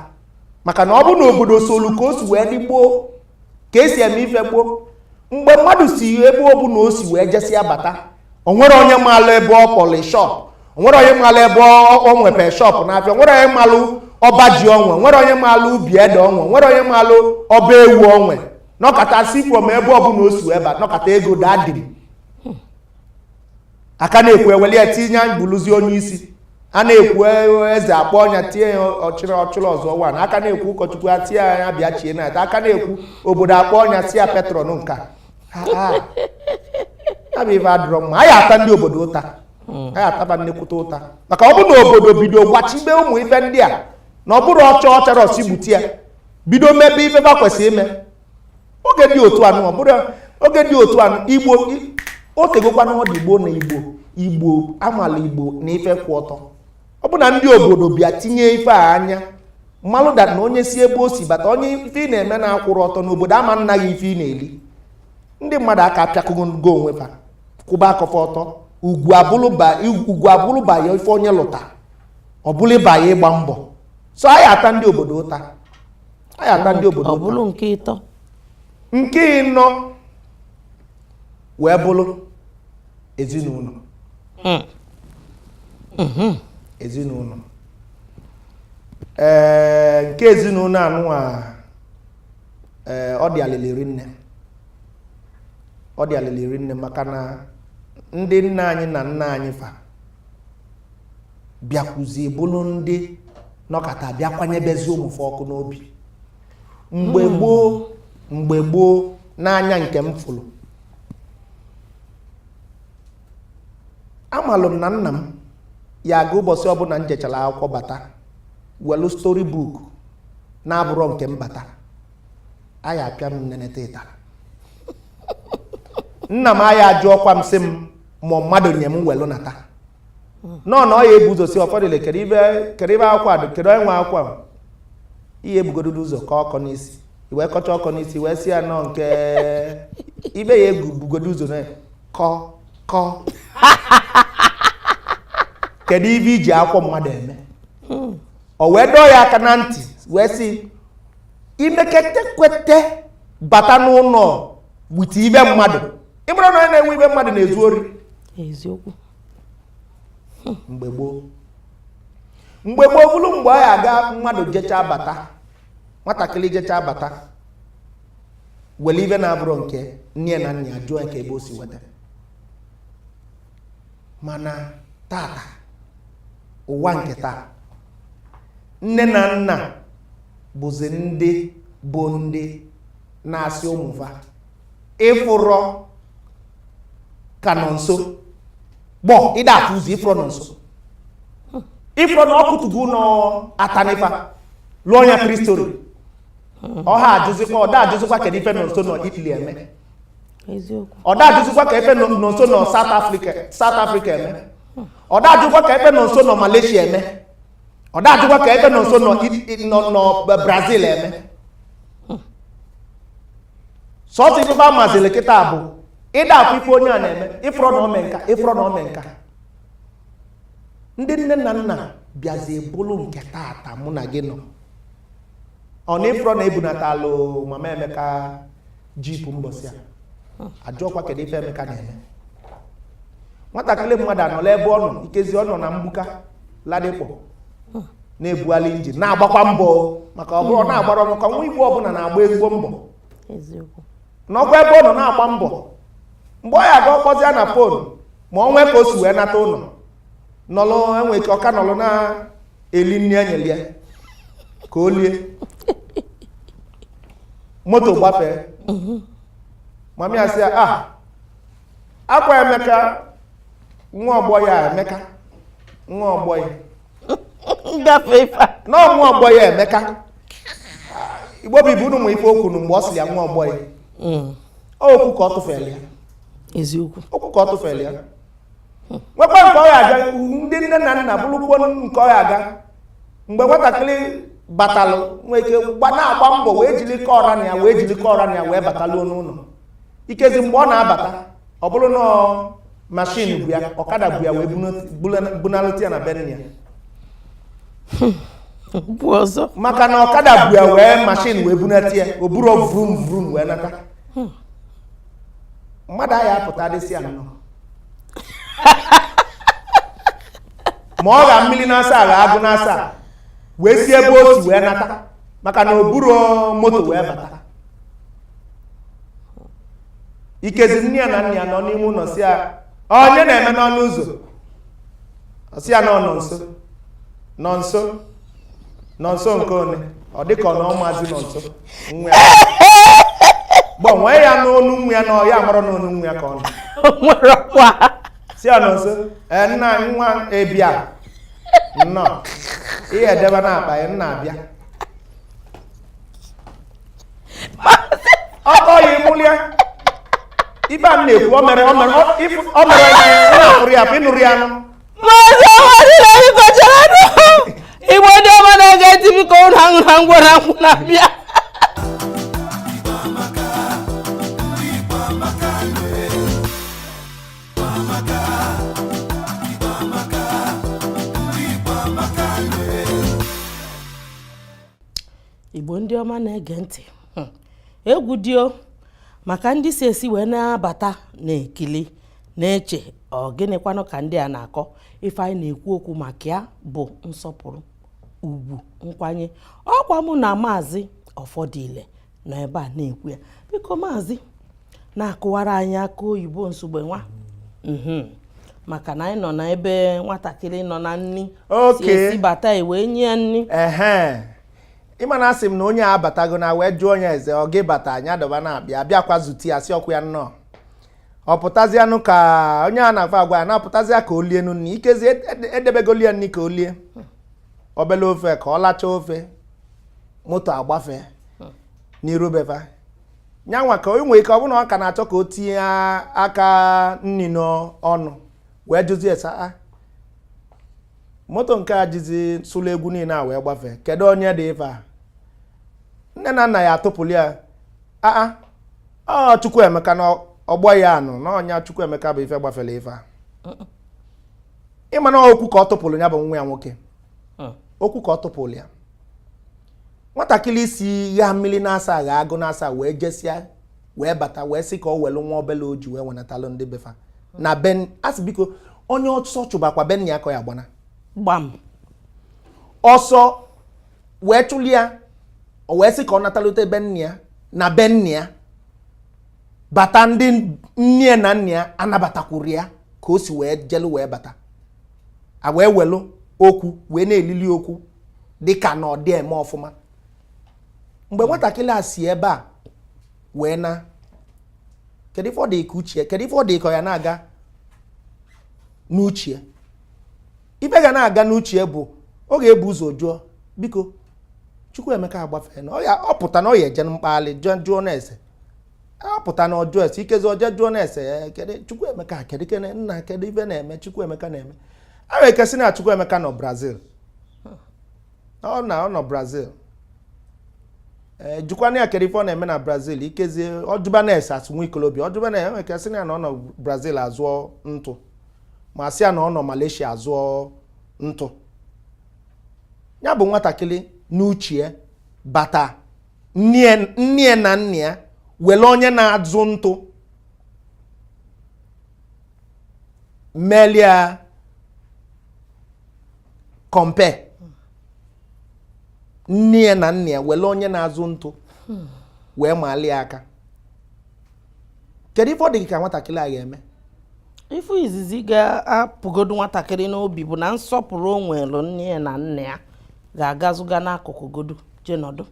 maka na ọ bụ na obodo solu ka o si wee dị gboo ka esi eme ife gboo. Mgbe mmadụ si ebe ọ bụ na o si wee jesi abata, o nwere onye maalụ ebe ọ pọli shop, o nwere onye maalụ ebe ọ nwepe shop n'afịa, o nwere onye maalụ ọba ji onwe, o nwere onye maalụ ubi ede onwe, o nwere onye maalụ ọba ewu onwe. Nọkata si from ebe ọ bụ na o si wee bata nọkata ego dadiri. Aka na-ekwu eweli etinye bụlụzi onye isi. A na-ekwu eze akpọ ọnya tie ya ọchịrị ọzọ wan. Aka na-ekwu ụkọchukwu atie ya bịa chie na ata. Aka na-ekwu obodo akpọ ọnya si ya petron nka. Abụ ife adịrọ mma. Anyị ata ndị obodo ụta. Anyị ataba nnekwute ụta maka ọ bụ na obodo bido gbachibe ụmụ ife ndị a na ọ bụrụ ọchara ọsigbuti ya bido mebe ife ba kwesịrị ime. Oge dị otu anụ ọ bụrụ oge dị otu anụ Igbo o tegokwa na ọ dị Igbo na Igbo amala Igbo na ife kwụ ọtọ. Ọ bụ na ndị obodo bịa tinye ife a anya mmalụ dat na onye si ebe o si bata onye ife ị na-eme na-akwụrụ ọtọ n'obodo ama nna gị ife ị na-eli. Ndị mmadụ aka apịakụgo onwe fa kwụba akọfa ọtọ. Ugwu abụlụba ya ife onye lụta ọ bụrụ ịba ya ịgba mbọ. So anyị ata ndị obodo ụta. Anyị ata ndị obodo ụta. Ọ bụrụ nke ịtọ. Nke ịnọ wee bụrụ ezinụlọ. Ezinụlọ. Nke ezinụlọ anụ a ọ dị alịlị nne. Ọ dị alịlị nne maka na ndị nna anyị na nna anyị fa bịakwuzie bụrụ ndị nọkata bịakwanyebezi ụmụfe ọkụ n'obi. Mgbe gboo n'anya nke m fụrụ amalụ m na nna m ya aga ụbọchị ọbụla m jechara akwụkwọ bata welu story book na-abụrọ nke m bata anyị apịa m neneta ịtara. Nna m anyị ajụ ọkwa m sị m ma mmadụ nye m welu nata nọ na ọ ya ebu ụzọ si ụfọdụ kere ibe akwa dị kere onye nwe akwa ihe ebugododo ụzọ ka ọkọ n'isi iwee kọcha ọkọ n'isi wee si ya nọ nke ibe ya ebugodo ụzọ na kọ kedu ibe iji akwọ mmadụ eme. O wee dọọ ya aka na ntị wee si imekete kwete bata n'ụlọ wute ibe mmadụ. Ịmara na onye na-enwe ibe mmadụ na-ezu ori. Eziokwu. Mgbe mgbe gboo bụrụ mgbe ọ ya aga mmadụ jecha bata nwatakịrị jecha bata were ibe na-abụrụ nke nne na nna jụọ nke ebe o si weta mana tata ụwa nke taa nne na nna bụzi ndị bụ ndị na-asị ụmụva ịfụrọ ka nọ nso gbọ ịda afụzi ịfụrọ nọ nso ịfụrọ na ọkụtụgo nọ atanifa lụọ ya kristori ọha ajụzikwa ọda ajụzikwa kedu ife nọ nso nọ Italy eme ọda ajụzikwa ka efe nọ nso nọ South Africa eme ọda ajụzikwa ka efe nọ nso nọ Malaysia eme ọda ajụzikwa ka efe nọ nso nọ Brazil eme sọtụ ife ba mazili kịta bụ ịda afọ ife onye a na-eme ịfụrọ na omenka ịfụrọ na omenka ndị nne na nna bịazie bụlụ nke tata mụ na gị nọ ọ na ịfụrọ na ebunatalụ mama Emeka jipụ mbọsị a ajụọkwa kedu ife Emeka na-eme nwatakịrị mmadụ anọla ebe ọ nọ ikezi ọ nọ na mgbuka ladịkpọ na-ebugharị injin na-agbakwa mbọ maka ọ bụrụ na-agbara ọnụ ka nwa igbo ọbụla na-agba ezigbo mbọ n'ọkwa ebe ọ nọ na-agba mbọ mgbe ọ ya aga ọkpọzi ya na fon ma ọ nwee ka o si wee nata ụlọ nọlụ enwe ike ọka nọlụ na-eli nri enyeli ya ka o lie moto gbafee mami asị ya akwa Emeka nwa ọgbọ ya Emeka nwa ọgbọ ya na nwa ọgbọ ya Emeka Igbo bụ ibu unu nwe ife okwu mgbe ọ sị ya nwa ọgbọ ya okwu ka ọ tụfere ya eziokwu okwu ka ọ tụfere ya nwekwa nke ọ ya aga ndị nne na nna bụrụkwo nke ọ ya aga mgbe nwatakịrị batalụ nwee ike na-agba mbọ wee jilikọ ọra na ya wee batalụ n'ụlọ ikezi mgbe ọ na-abata ọ bụrụ na mashin bụ ya ọkada bụ ya wee bunalụta ya na be ya maka na ọkada bụ ya wee mashin wee bunata ya o buru vrum vrum wee nata mmadụ ahụ apụta dịsị ya nnọọ ma ọ ga mmiri na-asa agha agụ na-asa wee si ebe o si wee nata maka na o buru moto wee bata ikezi nne ya na nna ya nọ n'ime ụlọ si ya onye na-eme n'ọnụ ụzọ si ya nọ nso nke one ọ dịka ọ na ọmazi nọ nso nwa ya gbanwee ya n'onu nwa ya na ọ ya mara n'onu nwa ya ka ọ nọ si ya nọ nso nna nwa ebia nnọọ ihe edebe na-akpa ya nna abịa ọkọ ya ịmụlịa ibe a na-ekwu o mere na-afụrụ ya ịnụrụ ya nụ Igbo ndị ọma na-ege ntị biko ụnụ aṅụ na ngwọrọ akwụ na-abịa Igbo ndị ọma na-ege ntị egwu dio maka ndị si esi wee na-abata na-ekili na-eche ọ gịnịkwanụ ka ndị a na-akọ ife anyị na-ekwu okwu maka ya bụ nsọpụrụ ugwu nkwanye ọkwa mụ na maazị Ọfọdụile nọ ebe a na-ekwu ya biko maazị na-akụwara anyị aka oyibo nsogbe nwa maka na anyị nọ na ebe nwatakịrị nọ na nni si esi bata wee nye nni ịma na asị m na onye a abatago na wee jụọ onye eze ọ gị bata anya dọba na-abịa abịakwa zute ya si ọkụ ya nnọọ ọ pụtazianụ ka onye a na-agwa agwa ya na-apụtazịa ka o lie nni ikezi edebegolie nni ka o lie obele ofe ka ọ lacha ofe moto agbafe n'iru befa nyanwa ka o nwee ike ọ bụrụ na ọ ka na-achọ ka o tinye aka nni n'ọnụ wee jụzie esa moto nke a jizi sụlụ egwu niile a wee gbafe kedu onye dị ife a nne na nna ya atụpụli ya Chukwuemeka na ọgbọ ya anụ na ọnya Chukwuemeka bụ ife gbafere ife a ịma na okwu ka ọ tụpụrụ ya bụ nwa ya nwoke okwu ka ọ tụpụrụ ya nwatakịrị isi gha mmiri na-asa agha agụ na-asa wee jesịa wee bata wee sị ka ọ welu nwa obele oji wee wenatalụ ndị befa na ben asị biko onye ọsọ chụbakwa ben ya ka ya gbana gbam ọsọ wee chụli ya o wee sị ka ọ natalute be nne ya na be nne ya bata ndị nne na nne ya anabatakwuru ya ka o si wee jelu wee bata a wee welu okwu wee na-elili okwu dịka na ọ dị eme ọfụma mgbe nwatakịrị a si ebe a wee na kedu ife ọ dị ka uche kedu ife ọ dị ka ya na-aga n'uche ife ga na-aga n'uche bụ ọ ga-ebu ụzọ jụọ biko Chukwuemeka agbafee na ọ pụta na ọ ya eje mkpali jụọ na-ese ọ pụta na ọjụọ ese ikezi oje jụọ na-ese kedu Chukwuemeka kedu nna kedu ife na-eme Chukwuemeka na-eme a wee kesị na Chukwuemeka nọ Brazil ọ nọ Brazil jụkwana ya kedu ife ọ na-eme na Brazil ikezie ọjụba na-ese asụ nwa ikolobia ọjụba na enwe kesị na ọ nọ Brazil azụọ ntụ ma sị ya na ọ nọ Malaysia azụọ ntụ ya bụ nwatakịrị n'uche bata nne na nne ya were onye na-azụ ntụ melia compare nne na nne ya were onye na-azụ ntụ wee malie aka kedu ife ọ dị ka nwatakịrị a ga-eme ife izizi ga-apụgodu nwatakịrị n'obi bụ na nsọpụrụ o nwere nne na nna ya ga-agazuga n'akụkụ godu jenọdụ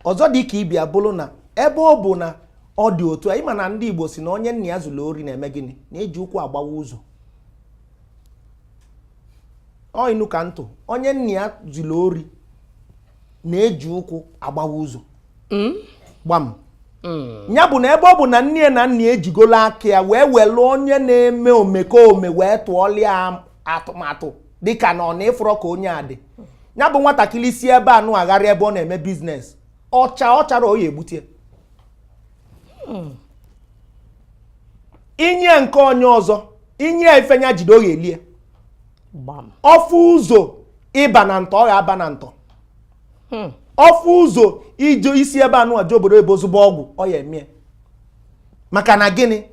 ọzọ dị ka ibia bụrụ na ebe ọ bụ na ọ dị otu a ịma na ndị Igbo si na onye nna ya zụrụ ori na-eme gịnị na-eji ụkwụ agbawa ụzọ ọ inu ka ntụ onye nna ya zụrụ ori na-eji ụkwụ agbawa ụzọ gbam ya bụ na ebe ọ bụ na nne na nna ejigolo aka ya wee welu onye na-eme omekome wee tụọlịa atụmatụ dịka na ọ na-efụrọ ka onye a dị ya bụ nwatakịrị si ebe anụ agharị ebe ọ na-eme biznes ọ chara oyi egbutie inye nke onye ọzọ inye ifenya jide oyi elie ọfụ ụzọ ịba na ntọ ọ ga-aba na ntọ ọfụ ụzọ ije isi ebe anụ aja obodo ebe ozugbo ọgwụ ọ ya emie maka na gịnị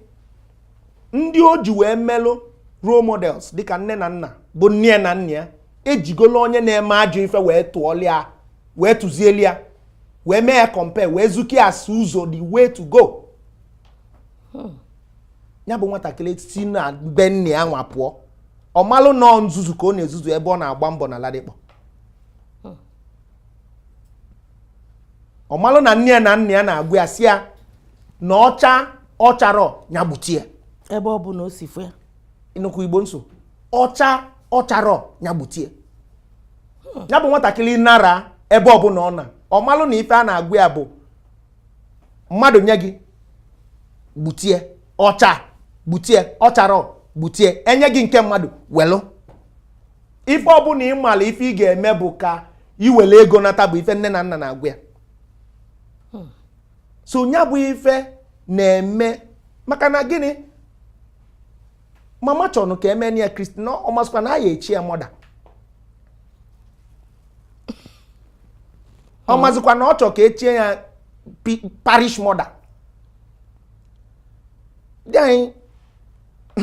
ndị o ji wee melụ role models dịka nne na nna bụ nne na nna ya ejigolo onye na-eme ajọ ife wee tụọlịa wee tụzielia wee mee ya compare wee zukie as ụzọ the way to go ya bụ nwatakịrị si na be nne ya nwa pụọ ọ malụ nọ nzuzu ka ọ na-ezuzu ebe ọ na-agba mbọ na ladikpọ ọ malụ na nne na nna ya na-agụ ya si ya na ọ chara ya gbutie ebe ọ bụ na o si fụ ya nnukwu Igbo nso ọ chara ya gbutie ya bụ nwatakịrị nara ebe ọ bụla ọ na ọ malụ na ife a na-agụ ya bụ mmadụ nye gị gbutie ọcha gbutie ọchara gbutie enye gị nke mmadụ welụ ife ọ bụla ịmala ife ị ga-eme bụ ka iwele ego nata bụ ife nne na nna na-agụ ya so nya bụ ife na-eme maka na gịnị mama chọrọ ka eme ya Kristi na ọ masịkwa na ya echi ya mọda ọ mazịkwa na ọ chọrọ ka echie ya parish mother dị anyị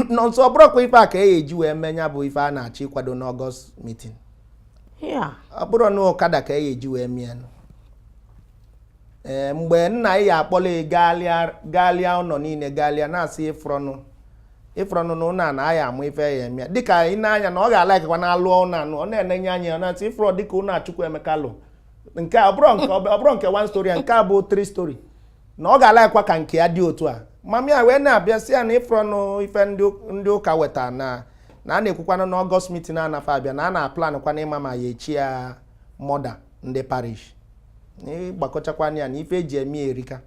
nọ nso ọ bụrụkwa ife a ka eji wee menya bụ ife a na-achọ ịkwado n'Ọgọst meeting ọ bụrụ na ụkada ka eji wee mie mgbe nna ya akpọla galịa ụlọ niile galịa na-asị ịfụrọnụ na ụna na aya amụ ife ya eme dịka ị na-anya na ọ ga-alaikakwa na alụ ụna anụ ọ na-enenye anya na-asị ịfụrọ dịka ụna Chukwuemeka lụ nke ọ bụrụ nke one story nke a bụ 3 story na ọ ga-alaikwa ka nke ya dị otu a mami a wee na-abịa si ya na ịfụrọnụ ife ndị ụka weta na a na-ekwukwanụ n'Ọgọst meeting a na-afa abịa na a na-aplan kwa n'ịma ma ya echi ya mọda ndị parish ịgbakọchakwana ya na ife eji eme erika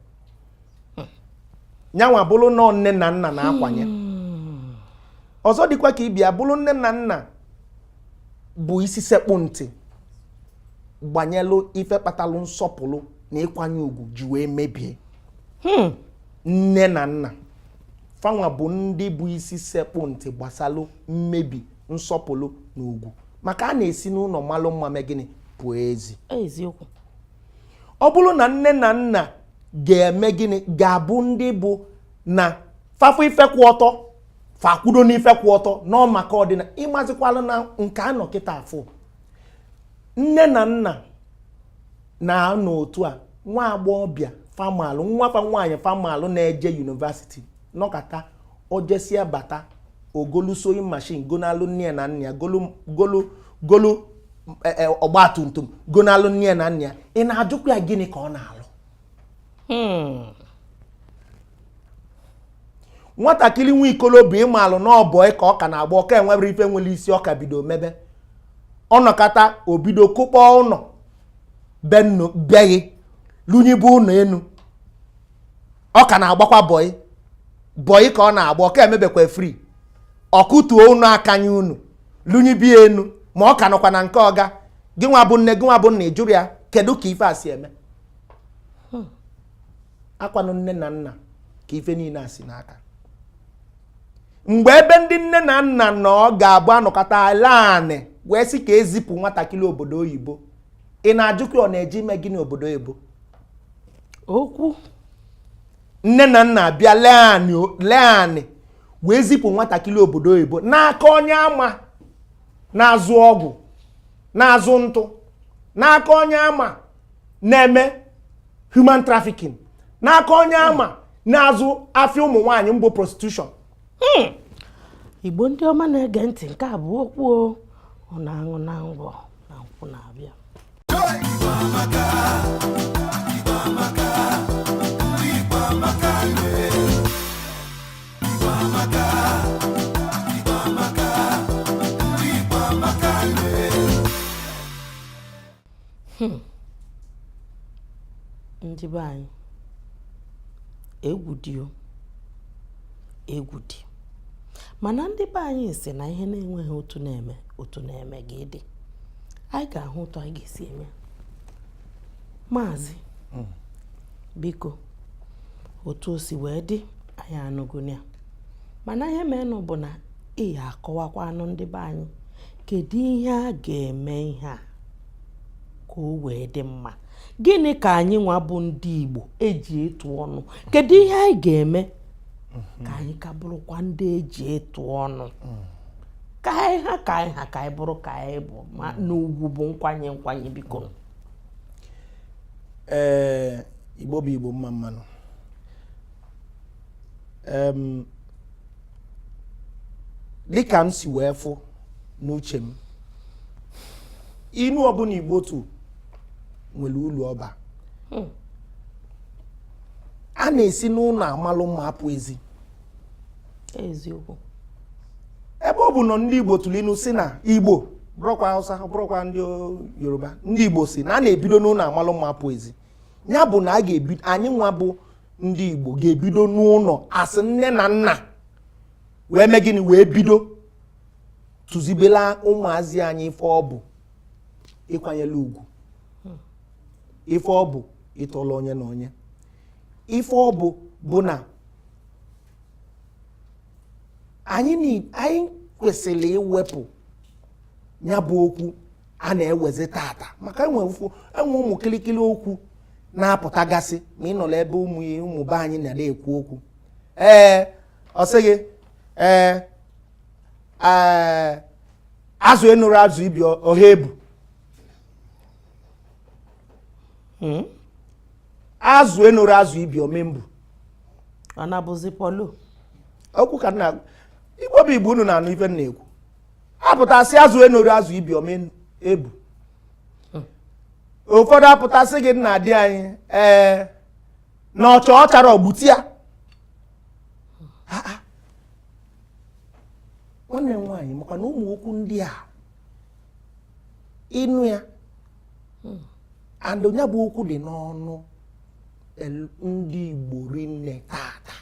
nyanwa bụrụ nọ nne na nna na-akwanye ọzọ dịkwa ka ịbịa bụrụ nne na nna bụ isi sekpụ ntị gbanyelụ ife kpatalụ nsọpụrụ na ịkwanye ugwu ji wee mebie nne na nna fanwa bụ ndị bụ isi sekpụ ntị gbasalụ mmebi nsọpụrụ na ugwu maka a na-esi n'ụlọ malụ mma mee gịnị bụ eziokwu ọ bụrụ na nne na nna ga-eme gịnị ga-abụ ndị bụ na fafụ ife kwụ ọtọ fakwudo n'ife kwụ ọtọ nọ maka ọdịna ịmazikwalụ na nke anọ kịta afọ nne na nna na-anọ otu a nwa agbọghọbịa famalụ nwafa nwaanyị famalụ na-eje yunivasiti nọkata ojesia bata ogolu sewing machine gonalụ nne na nna ya golu ọgbatumtum gonalụ nne na nna ya ị na-ajụkwa ya gịnị ka ọ na-alụ nwatakịrị nwa ikolobịa ịmalụ n'ọbọ ka ọ ka na-agba ọka enwebere ife nwere isi ọka bido mebe ọnọkata obido kụkpọ ụnọ beghị lunyibu ụnọ enu ọ ka na-agbakwa bọyị ka ọ na-agba ọka emebekwa free ọkụtuo ụnọ akanye unu lunyibi enu ma ọ ka nọkwa na nke ọga gị nwa bụ nne gị nwa bụ nna ịjụrụ ya kedu ka ife a si eme akwanụ nne na nna ka ife niile a si n'aka mgbe ebe ndị nne na nna nọ ga-abụ anọkọta alaanị wee sị ka ezipụ nwatakịrị obodo oyibo ị na-ajụkwa ọ na-eje ime gịnị obodo oyibo okwu nne na nna bịa lee anị wee zipụ nwatakịrị obodo oyibo n'aka onye ama na-azụ ọgwụ na-azụ ntụ n'aka onye ama na-eme human trafficking n'aka onye ama na-azụ afịa ụmụ nwaanyị mbụ prostitution. Igbo ndị ọma na-ege ntị nke a bụ okwu ọ na-aṅụ na ngwọ na nkwụ na-abịa ndị be anyị egwu dị mana ndị be anyị si na ihe na-enweghị otu na-eme gị dị anyị ga-ahụ ụtọ anyị ga-esi eme maazị biko otu o si wee dị anyị anụgụnụ ya mana ihe menụ bụ na ị ya akọwakwa anụ ndị be anyị kedu ihe a ga-eme ihe a ka o wee dị mma gịnị ka anyị nwa bụ ndị Igbo eji etu ọnụ kedu ihe anyị ga-eme ka anyị ka bụrụkwa ndị eji etu ọnụ ka anyị bụrụ ka anyị bụ ma n'ugwu bụ nkwanye biko Igbo bụ Igbo mma mmanụ dịka m si wee fụ n'uche m inu ọbụla Igbo tu nwere ụlọ ọba a na-esi n'ụlọ amalụ mma apụ ezi eziokwu ebe ọ bụ nọ ndị Igbo tụrụ inu si na Igbo bụrụkwa Hausa bụrụkwa ndị Yoruba ndị Igbo si na a na-ebido n'ụlọ amalụ mma apụ ezi ya bụ na anyị nwa bụ ndị Igbo ga-ebido n'ụlọ asị nne na nna wee mee gịnị wee bido tụzibela ụmụazị anyị ife ọ bụ ịkwanyere ugwu ife ọ bụ ịtọrọ onye na onye ife ọ bụ na anyị kwesịrị iwepụ ya bụ okwu a na-ewezi tata maka enwe ụmụ kilikili okwu na-apụtagasị ma ị nọrọ ebe ụmụ be anyị na-ekwu okwu ọ sịghị azụ enụrụ azụ ibi ọha ebu azụ enụrụ azụ ibi omembu ọ na-abụzi polo okwu ka na Igbo bụ Igbo unu na-anụ ife na-ekwu apụtasị azụ enụrụ azụ ibi ebu ụfọdụ apụtasị gị nna di anyị na ọ chara ọgbuti ya nwanne m nwaanyị maka na ụmụ okwu ndị a ịnụ ya and onye bụ okwu dị n'ọnụ ndị Igbo rinne tata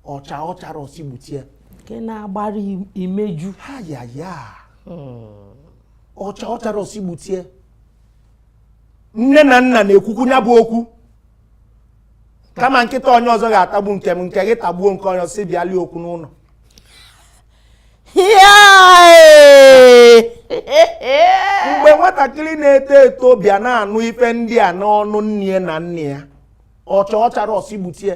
ọ chara osigbuti ya nke na-agbara imeju ha ya ọ chara osigbuti ya nne na nna na-ekwukwu ya bụ okwu kama nkịta onye ọzọ ga-atagbu nke m nke gị tagbuo nke onye ọzọ si bịali okwu n'ụlọ mgbe nwatakịrị na-eto eto bịa na-anụ ife ndị a n'ọnụ nne na nne ya ọ chara osigbutie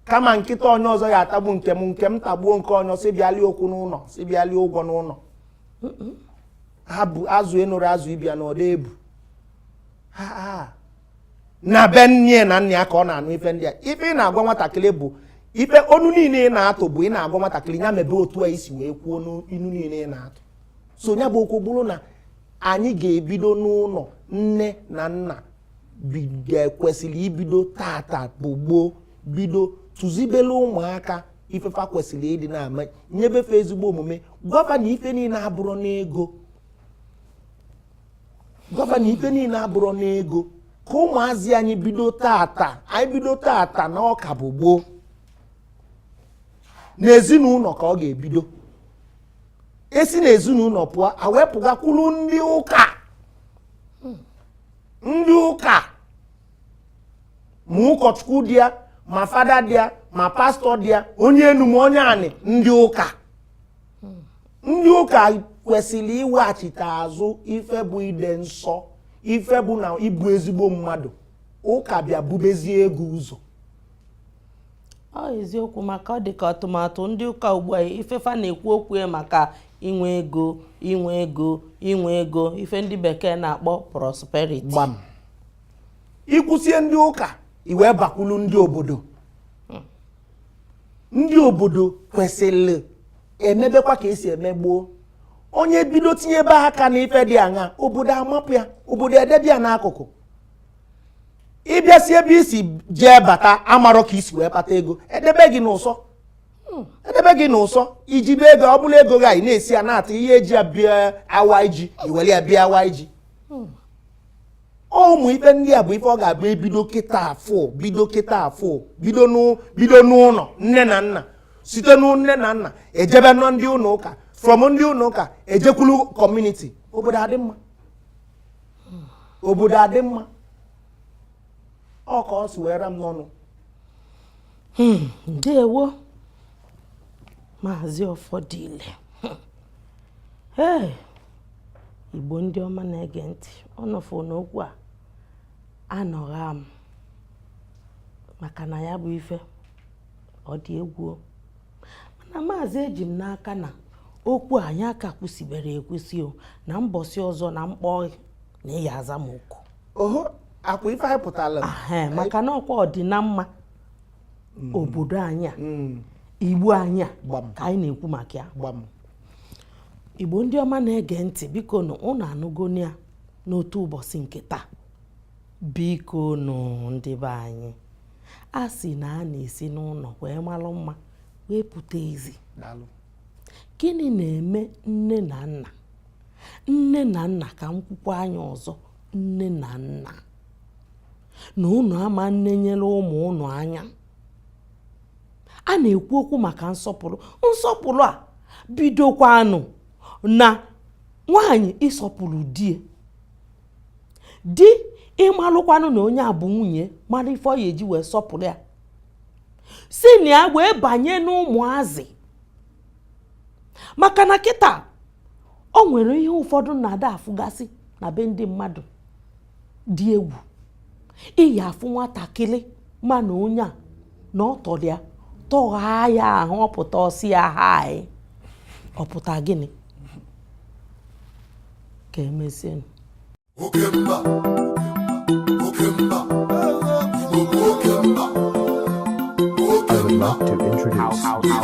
kama nkịta onye ọzọ ga-atagbu nke m tagbuo nke onye si bịali okwu n'ụlọ si bịali ụgwọ n'ụlọ ha bụ azụ enụrụ azụ ibia na ọda ebu na be nne na nna ya ka ọ na-anụ ife ndị a. Ife ị na-agwa nwatakịrị bụ ife onu niile ị na-atụ bụ ị na-agwa nwatakịrị ya mebe otu a isi wee kwuo inu niile ị na-atụ. So nya bụ okwu bụrụ na anyị ga-ebido n'ụlọ nne na nna kwesịrị ibido tata bụ gboo bido tụzibelu ụmụaka ifefa kwesịrị ịdị na-ama nyebefe ezigbo omume. Gọvanọ ife niile abụrụ n'ego ka ụmụazị anyị bido tata na ọka bụ gboo n'ezinụlọ ka ọ ga-ebido. Esi n'ezinụlọ pụọ awepụgakwuru ndị ụka ma ụkọchukwu dị ya ma fada dị ya ma pastọ dị ya onye enu ma onye anị. Ndị ụka kwesịrị iweghachite azụ ife bụ ide nsọ, ife bụ na ịbụ ezigbo mmadụ. Ụka bịa bubezie ego ụzọ. Ọ eziokwu maka ọ dị ka atụmatụ ndị ụka ugbu a ifefa na-ekwu okwu maka inwe ego ife ndị bekee na-akpọ prosperity. Gbam. Ikwụsie ndị ụka iwe bakwulu ndị obodo. Ndị obodo kwesịrị emebekwa ka esi emegboo. Onye bido tinyebe aka n'ife dị aṅa obodo amapụ ya, obodo edebịa n'akụkụ. Ịbịa si ebe isi jee bata amarọ ka isi wee kpata ego edebe gị n'ụsọ ijibe ego ọ bụla ego gị na-esi ya na-ata ihe eji abịa awa iji iwere ya bịa awa iji. Ụmụ ife ndị a bụ ife ọ ga-abụ ebido kịta afọ bido n'ụlọ nne na nna, site n'nne na nna ejebe nọ ndị ụlọ ụka, from ndị ụlọ ụka ejekwulu community. Obodo adị mma. Ọ ka ọ si were m n'ọnụ. Ndewo Maazị Ọfọdịle. Igbo ndị ọma na-ege ntị, ọnọfụ n'okwu a anọgha m maka na ya bụ ife ọ dị egwu. Mana Maazị eji m n'aka na okwu anyị aka kwụsibere ekwesị na mbọsị ọzọ na mkpọ na ịya aza m okwu. Akwa ife anyị pụtara maka na ọkwa ọdịna mma obodo anyị Igbo anyị ka anyị na-ekwu maka ya. Igbo ndị ọma na-ege ntị, biko nụ unu anụgonu ya n'otu ụbọchị nke taa. Biko nụ ndị be anyị, a sị na a na-esi n'ụlọ wee malụ mma wee pụta ezi. Gịnị na-eme nne na nna ka m kwukwa anya ọzọ, nne na nna na unu ama nne nyere ụmụ unu anya. A na-ekwu okwu maka nsọpụrụ a bidokwanụ na nwaanyị ịsọpụrụ di ịmalụkwanụ na onye a bụ nwunye mara ife ọ ya eji wee sọpụrụ ya, si na ya wee banye n'ụmụazị. Maka na kịta o nwere ihe ụfọdụ na-ada afụgasị na be ndị mmadụ dị egwu. Iyi afụ nwatakịrị mana onye a na ọ tọrọ ya tọghaa ya ahụ, ọpụta ọsị ya ha ọpụta gịnị ka emezienụ. Okemba To introduce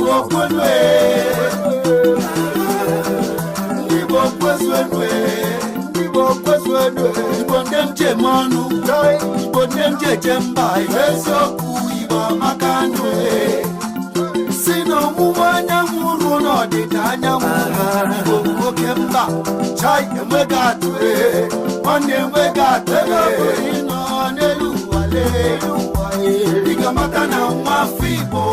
Igamaka na nwa Igbo